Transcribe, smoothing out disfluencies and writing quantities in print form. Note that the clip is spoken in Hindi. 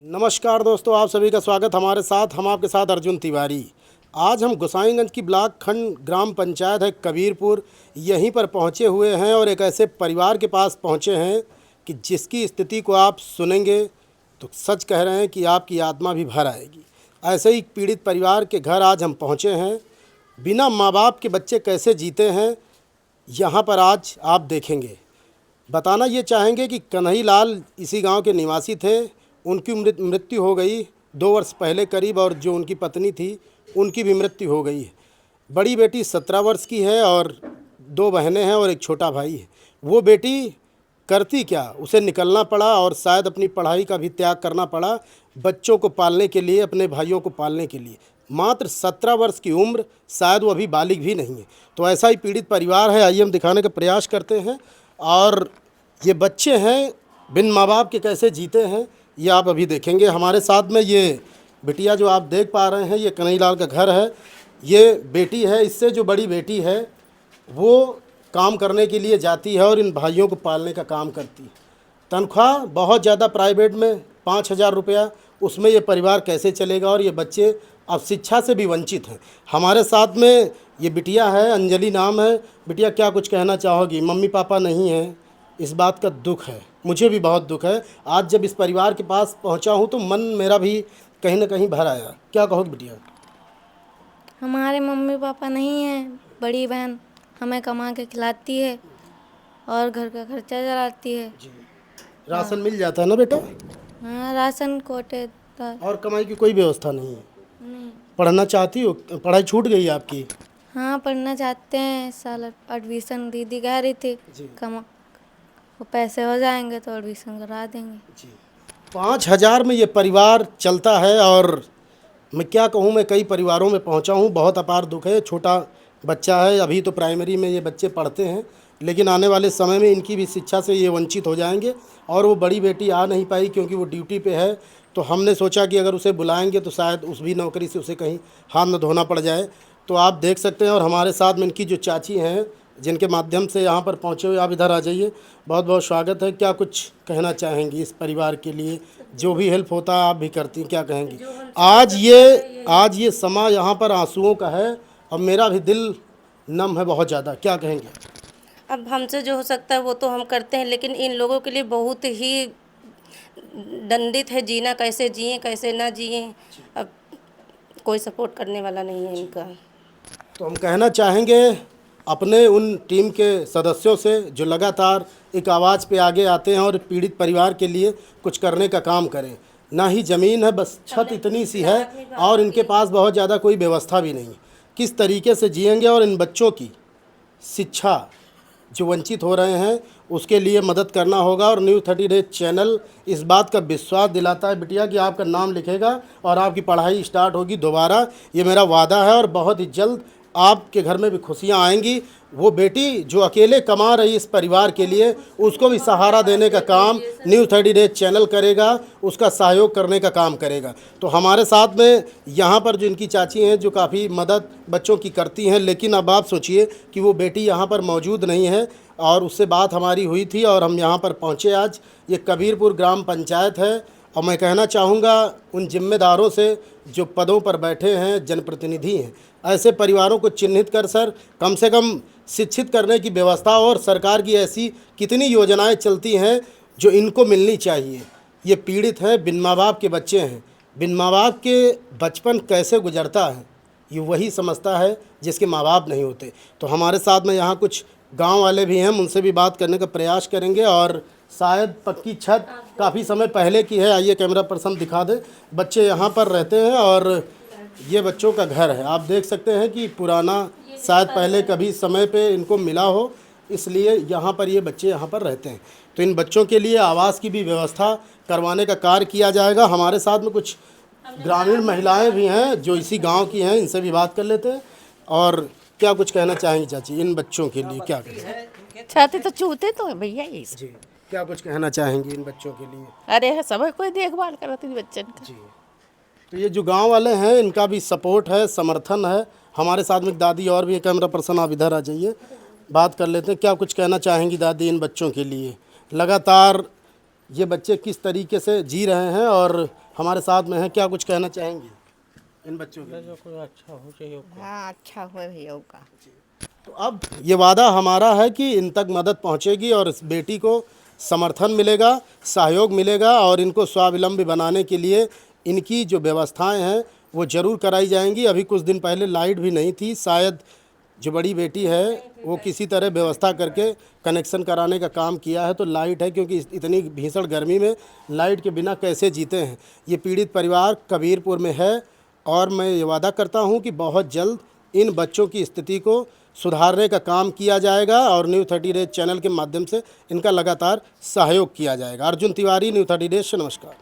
नमस्कार दोस्तों, आप सभी का स्वागत हमारे साथ। हम आपके साथ अर्जुन तिवारी। आज हम गोसाईगंज की ब्लॉक खंड ग्राम पंचायत है कबीरपुर, यहीं पर पहुंचे हुए हैं और एक ऐसे परिवार के पास पहुंचे हैं कि जिसकी स्थिति को आप सुनेंगे तो सच कह रहे हैं कि आपकी आत्मा भी भर आएगी। ऐसे ही पीड़ित परिवार के घर आज हम पहुंचे हैं। बिना माँ बाप के बच्चे कैसे जीते हैं, यहाँ पर आज आप देखेंगे। बताना ये चाहेंगे कि कन्हई लाल इसी गांव के निवासी थे। उनकी मृत्यु हो गई 2 वर्ष पहले करीब, और जो उनकी पत्नी थी उनकी भी मृत्यु हो गई है। बड़ी बेटी 17 वर्ष की है और 2 बहनें हैं और एक छोटा भाई है। वो बेटी करती क्या, उसे निकलना पड़ा और शायद अपनी पढ़ाई का भी त्याग करना पड़ा बच्चों को पालने के लिए, अपने भाइयों को पालने के लिए। मात्र 17 वर्ष की उम्र, शायद वो अभी बालिग भी नहीं है। तो ऐसा ही पीड़ित परिवार है, आइए हम दिखाने का प्रयास करते हैं। और ये बच्चे हैं, बिन माँ बाप के कैसे जीते हैं ये आप अभी देखेंगे। हमारे साथ में ये बिटिया जो आप देख पा रहे हैं, ये कन्हई लाल का घर है। ये बेटी है, इससे जो बड़ी बेटी है वो काम करने के लिए जाती है और इन भाइयों को पालने का काम करती है। तनख्वाह बहुत ज़्यादा प्राइवेट में 5,000 रुपया, उसमें ये परिवार कैसे चलेगा। और ये बच्चे अब शिक्षा से भी वंचित हैं। हमारे साथ में ये बिटिया है, अंजलि नाम है। बिटिया, क्या कुछ कहना चाहोगी? मम्मी पापा नहीं हैं, इस बात का दुख है, मुझे भी बहुत दुख है। आज जब इस परिवार के पास पहुंचा हूं तो मन मेरा भी कहीं ना कहीं भर आया। क्या कहोगे बिटिया? हमारे मम्मी पापा नहीं हैं। बड़ी बहन हमें कमा के खिलाती है और घर का खर्चा चलाती है। जी, राशन मिल जाता है ना बेटा? हाँ, राशन कोटे और कमाई की कोई व्यवस्था नहीं है? नहीं। पढ़ना चाहती हो? पढ़ाई छूट गई है आपकी? हाँ, पढ़ना चाहते हैं। इस साल एडमिशन दीदी कह रही थी जी। कमा वो पैसे हो जाएंगे तो एडमिशन करा देंगे। जी, 5,000 में ये परिवार चलता है। और मैं क्या कहूँ, मैं कई परिवारों में पहुँचा हूँ, बहुत अपार दुख है। छोटा बच्चा है, अभी तो प्राइमरी में ये बच्चे पढ़ते हैं, लेकिन आने वाले समय में इनकी भी शिक्षा से ये वंचित हो जाएंगे। और वो बड़ी बेटी आ नहीं पाई क्योंकि वो ड्यूटी पे है। तो हमने सोचा कि अगर उसे बुलाएंगे तो शायद उस भी नौकरी से उसे कहीं हाथ न धोना पड़ जाए। तो आप देख सकते हैं। और हमारे साथ में इनकी जो चाची हैं, जिनके माध्यम से यहाँ पर पहुँचे हुए, आप इधर आ जाइए। बहुत बहुत स्वागत है। क्या कुछ कहना चाहेंगी इस परिवार के लिए? जो भी हेल्प होता है आप भी करती हैं, क्या कहेंगी? आज ये समा यहाँ पर आंसुओं का है और मेरा भी दिल नम है बहुत ज़्यादा। क्या कहेंगे? अब हमसे जो हो सकता है वो तो हम करते हैं, लेकिन इन लोगों के लिए बहुत ही दंडित है जीना। कैसे जिए कैसे ना जिए, अब कोई सपोर्ट करने वाला नहीं है इनका। तो हम कहना चाहेंगे अपने उन टीम के सदस्यों से जो लगातार एक आवाज़ पे आगे आते हैं और पीड़ित परिवार के लिए कुछ करने का काम करें। ना ही ज़मीन है, बस छत इतनी सी है और इनके पास बहुत ज़्यादा कोई व्यवस्था भी नहीं। किस तरीके से जिएंगे? और इन बच्चों की शिक्षा जो वंचित हो रहे हैं उसके लिए मदद करना होगा। और न्यूज़ 30 डेज चैनल इस बात का विश्वास दिलाता है बिटिया कि आपका नाम लिखेगा और आपकी पढ़ाई स्टार्ट होगी दोबारा। ये मेरा वादा है और बहुत ही जल्द आपके घर में भी खुशियां आएंगी। वो बेटी जो अकेले कमा रही इस परिवार के लिए, उसको भी सहारा देने का काम न्यूज़ 30 डेज चैनल करेगा, उसका सहयोग करने का काम करेगा। तो हमारे साथ में यहाँ पर जो इनकी चाची हैं, जो काफ़ी मदद बच्चों की करती हैं, लेकिन अब आप सोचिए कि वो बेटी यहाँ पर मौजूद नहीं है। और उससे बात हमारी हुई थी और हम यहाँ पर पहुँचे आज। ये कबीरपुर ग्राम पंचायत है। और मैं कहना चाहूँगा उन जिम्मेदारों से जो पदों पर बैठे हैं, जनप्रतिनिधि हैं, ऐसे परिवारों को चिन्हित कर सर कम से कम शिक्षित करने की व्यवस्था। और सरकार की ऐसी कितनी योजनाएं चलती हैं जो इनको मिलनी चाहिए। ये पीड़ित हैं, बिन माँ बाप के बच्चे हैं। बिन माँ बाप के बचपन कैसे गुजरता है ये वही समझता है जिसके माँ बाप नहीं होते। तो हमारे साथ में यहाँ कुछ गांव वाले भी हैं, उनसे भी बात करने का प्रयास करेंगे। और शायद पक्की छत काफ़ी समय पहले की है। आइए कैमरा पर्सन दिखा दे। बच्चे यहाँ पर रहते हैं और ये बच्चों का घर है। आप देख सकते हैं कि पुराना शायद पहले कभी समय पे इनको मिला हो, इसलिए यहाँ पर ये बच्चे यहाँ पर रहते हैं। तो इन बच्चों के लिए आवास की भी व्यवस्था करवाने का कार्य किया जाएगा। हमारे साथ में कुछ ग्रामीण महिलाएं भी हैं जो इसी गांव की हैं, इनसे भी बात कर लेते हैं। और क्या कुछ कहना चाहेंगी चाची इन बच्चों के लिए? क्या करें? छाते तो चूते तो है भैया ये जी, क्या कुछ कहना चाहेंगी इन बच्चों के लिए? अरे सब कोई देखभाल करती थी बच्चन का। जी, तो ये जो गांव वाले हैं इनका भी सपोर्ट है, समर्थन है। हमारे साथ में दादी और भी कैमरा पर्सन, आप इधर आ जाइए, बात कर लेते हैं। क्या कुछ कहना चाहेंगी दादी इन बच्चों के लिए? लगातार ये बच्चे किस तरीके से जी रहे हैं और हमारे साथ में हैं। क्या कुछ कहना चाहेंगे इन बच्चों के लिए? हाँ अच्छा हुआ भैया का। तो अब ये वादा हमारा है कि इन तक मदद पहुंचेगी और इस बेटी को समर्थन मिलेगा, सहयोग मिलेगा और इनको स्वावलंबी बनाने के लिए इनकी जो व्यवस्थाएं हैं वो ज़रूर कराई जाएंगी। अभी कुछ दिन पहले लाइट भी नहीं थी, शायद जो बड़ी बेटी है वो किसी तरह व्यवस्था करके कनेक्शन कराने का काम किया है तो लाइट है, क्योंकि इतनी भीषण गर्मी में लाइट के बिना कैसे जीते हैं। ये पीड़ित परिवार कबीरपुर में है और मैं ये वादा करता हूँ कि बहुत जल्द इन बच्चों की स्थिति को सुधारने का काम किया जाएगा और न्यू 30 डेज चैनल के माध्यम से इनका लगातार सहयोग किया जाएगा। अर्जुन तिवारी, न्यू 30 डेज से नमस्कार।